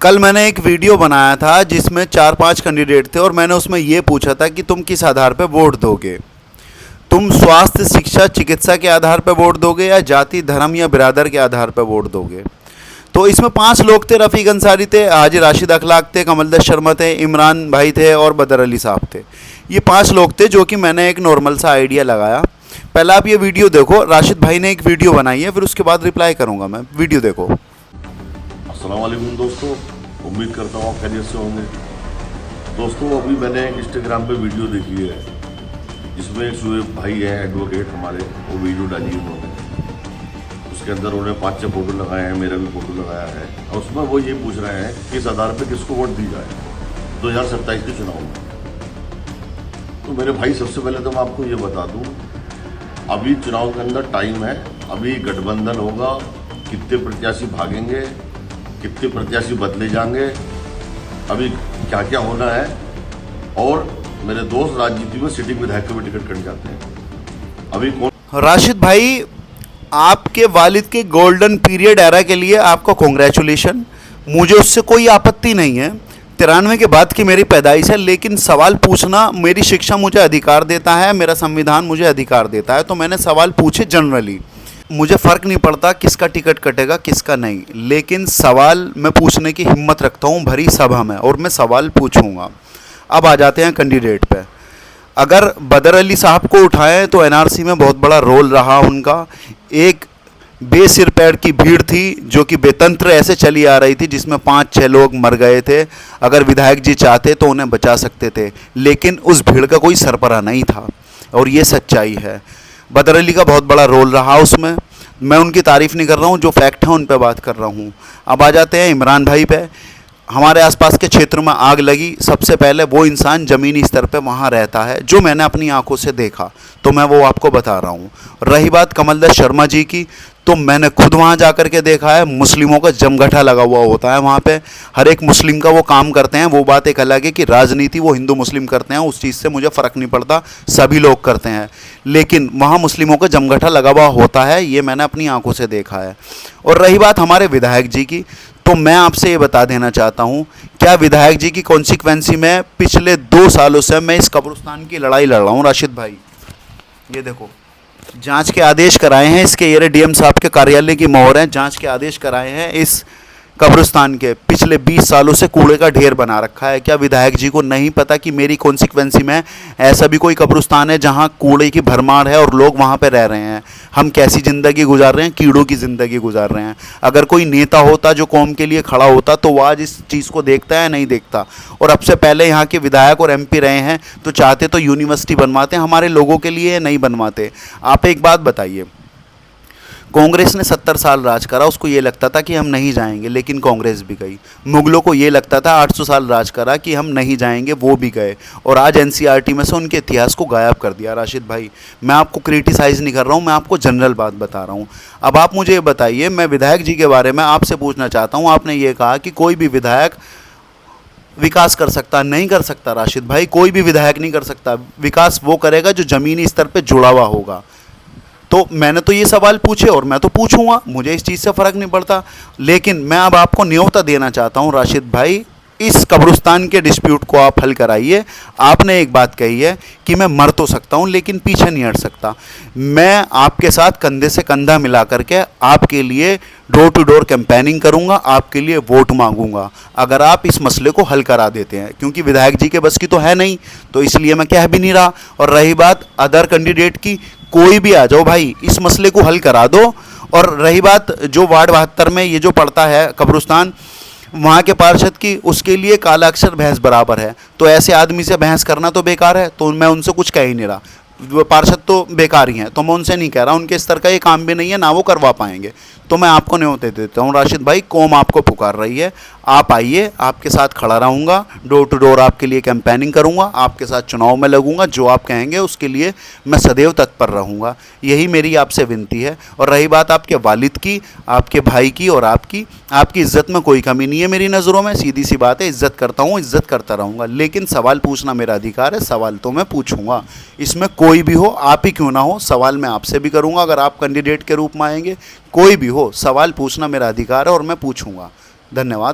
कल मैंने एक वीडियो बनाया था जिसमें 4-5 कैंडिडेट थे और मैंने उसमें ये पूछा था कि तुम किस आधार पर वोट दोगे। तुम स्वास्थ्य, शिक्षा, चिकित्सा के आधार पर वोट दोगे या जाति, धर्म या बिरादर के आधार पर वोट दोगे। तो इसमें 5 लोग थे। रफ़ीक अंसारी थे, हाजी राशिद अखलाक थे, कमलदश शर्मा थे, इमरान भाई थे और बदर अली साहब थे। ये 5 लोग थे जो कि मैंने एक नॉर्मल सा आइडिया लगाया। पहले आप ये वीडियो देखो। राशिद भाई ने एक वीडियो बनाई है, फिर उसके बाद रिप्लाई करूँगा मैं। वीडियो देखो। अस्सलाम वालेकुम दोस्तों, उम्मीद करता हूँ आप खैरियत से होंगे। दोस्तों, अभी मैंने इंस्टाग्राम पे वीडियो देखी है जिसमें एक शुएब भाई है, एडवोकेट हमारे, वो वीडियो डाली उन्होंने। उसके अंदर उन्होंने 5-6 फोटो लगाए हैं, मेरा भी फोटो लगाया है और उसमें वो ये पूछ रहे हैं कि इस आधार पर किसको वोट दी जाए 2027 के चुनाव में। तो मेरे भाई, सबसे पहले तो मैं आपको ये बता दूँ, अभी चुनाव के अंदर टाइम है, अभी गठबंधन होगा, कितने प्रत्याशी भागेंगे, कितने प्रत्याशी बदले जाएंगे, अभी क्या क्या होना है। और मेरे दोस्त राजनीति में सिटिंग विधायक के भी टिकट कट जाते हैं। अभी कौन। राशिद भाई, आपके वालिद के गोल्डन पीरियड एरा के लिए आपको कॉन्ग्रेचुलेशन। मुझे उससे कोई आपत्ति नहीं है। 93 के बाद की मेरी पैदाइश है, लेकिन सवाल पूछना मेरी शिक्षा मुझे अधिकार देता है, मेरा संविधान मुझे अधिकार देता है। तो मैंने सवाल पूछे जनरली। मुझे फ़र्क नहीं पड़ता किसका टिकट कटेगा किसका नहीं, लेकिन सवाल मैं पूछने की हिम्मत रखता हूँ भरी सभा में, और मैं सवाल पूछूंगा। अब आ जाते हैं कैंडिडेट पे। अगर बदर अली साहब को उठाएं तो एनआरसी में बहुत बड़ा रोल रहा उनका। एक बेसिर पैर की भीड़ थी जो कि बेतंत्र ऐसे चली आ रही थी, जिसमें 5-6 लोग मर गए थे। अगर विधायक जी चाहते तो उन्हें बचा सकते थे, लेकिन उस भीड़ का कोई सरबराह नहीं था, और ये सच्चाई है। बदर अली का बहुत बड़ा रोल रहा उसमें। मैं उनकी तारीफ़ नहीं कर रहा हूँ, जो फैक्ट है उन पे बात कर रहा हूँ। अब आ जाते हैं इमरान भाई पे। हमारे आसपास के क्षेत्र में आग लगी, सबसे पहले वो इंसान ज़मीनी स्तर पे वहाँ रहता है, जो मैंने अपनी आंखों से देखा, तो मैं वो आपको बता रहा हूँ। रही बात कमलदश शर्मा जी की, तो मैंने खुद वहाँ जा कर के देखा है। मुस्लिमों का जमघटा लगा हुआ होता है वहाँ पे, हर एक मुस्लिम का वो काम करते हैं। वो बात एक अलग है कि राजनीति वो हिंदू मुस्लिम करते हैं, उस चीज़ से मुझे फ़र्क नहीं पड़ता, सभी लोग करते हैं, लेकिन वहाँ मुस्लिमों का जमघटा लगा हुआ होता है, ये मैंने अपनी आंखों से देखा है। और रही बात हमारे विधायक जी की, तो मैं आपसे ये बता देना चाहता हूँ, क्या विधायक जी की कॉन्सिक्वेंसी में पिछले 2 सालों से मैं इस कब्रिस्तान की लड़ाई लड़ रहा हूँ। राशिद भाई, ये देखो, जांच के आदेश कराए हैं इसके, ये डीएम साहब के कार्यालय की मोहर है। जांच के आदेश कराए हैं इस कब्रिस्तान के। पिछले 20 सालों से कूड़े का ढेर बना रखा है। क्या विधायक जी को नहीं पता कि मेरी कॉन्सिक्वेंसी में ऐसा भी कोई कब्रिस्तान है जहां कूड़े की भरमार है और लोग वहां पे रह रहे हैं? हम कैसी ज़िंदगी गुजार रहे हैं? कीड़ों की ज़िंदगी गुजार रहे हैं। अगर कोई नेता होता जो कौम के लिए खड़ा होता, तो वो आज इस चीज़ को देखता है? नहीं देखता। और अब से पहले यहाँ के विधायक और MP रहे हैं, तो चाहते तो यूनिवर्सिटी बनवाते, हमारे लोगों के लिए नहीं बनवाते। आप एक बात बताइए, कांग्रेस ने 70 साल राज करा, उसको ये लगता था कि हम नहीं जाएंगे, लेकिन कांग्रेस भी गई। मुगलों को ये लगता था 800 साल राज करा कि हम नहीं जाएंगे, वो भी गए, और आज NCERT में से उनके इतिहास को गायब कर दिया। राशिद भाई, मैं आपको क्रिटिसाइज़ नहीं कर रहा हूँ, मैं आपको जनरल बात बता रहा हूँ। अब आप मुझे ये बताइए, मैं विधायक जी के बारे में आपसे पूछना चाहता हूँ। आपने ये कहा कि कोई भी विधायक विकास कर सकता, नहीं कर सकता। राशिद भाई, कोई भी विधायक नहीं कर सकता। विकास वो करेगा जो ज़मीनी स्तर पर जुड़ा हुआ होगा। तो मैंने तो ये सवाल पूछे और मैं तो पूछूंगा, मुझे इस चीज़ से फ़र्क नहीं पड़ता। लेकिन मैं अब आपको न्योता देना चाहता हूँ राशिद भाई, इस कब्रिस्तान के डिस्प्यूट को आप हल कराइए। आपने एक बात कही है कि मैं मर तो सकता हूँ लेकिन पीछे नहीं हट सकता। मैं आपके साथ कंधे से कंधा मिला करके आपके लिए डोर टू डोर कैंपेनिंग करूँगा, आपके लिए वोट मांगूंगा, अगर आप इस मसले को हल करा देते हैं। क्योंकि विधायक जी के बस की तो है नहीं, तो इसलिए मैं कह भी नहीं रहा। और रही बात अदर कैंडिडेट की, कोई भी आ जाओ भाई, इस मसले को हल करा दो। और रही बात जो वार्ड 72 में ये जो पड़ता है कब्रिस्तान, वहाँ के पार्षद की, उसके लिए काला अक्षर भैंस बराबर है। तो ऐसे आदमी से बहस करना तो बेकार है, तो मैं उनसे कुछ कह ही नहीं रहा। वो पार्षद तो बेकार ही हैं, तो मैं उनसे नहीं कह रहा, उनके स्तर का ये काम भी नहीं है, ना वो करवा पाएंगे। तो मैं आपको न्योते देता हूँ राशिद भाई, कौम आपको पुकार रही है, आप आइए, आपके साथ खड़ा रहूँगा, डोर टू डोर आपके लिए कैंपेनिंग करूँगा, आपके साथ चुनाव में लगूंगा, जो आप कहेंगे उसके लिए मैं सदैव तत्पर रहूँगा। यही मेरी आपसे विनती है। और रही बात आपके वालिद की, आपके भाई की और आपकी इज़्ज़त में कोई कमी नहीं है मेरी नज़रों में, सीधी सी बात है, इज़्ज़त करता हूँ, इज़्ज़त करता रहूँगा। लेकिन सवाल पूछना मेरा अधिकार है, सवाल तो मैं पूछूँगा, इसमें कोई भी हो, आप ही क्यों ना हो, सवाल मैं आपसे भी करूँगा। अगर आप कैंडिडेट के रूप में आएंगे, कोई भी हो, सवाल पूछना मेरा अधिकार है और मैं पूछूँगा। धन्यवाद।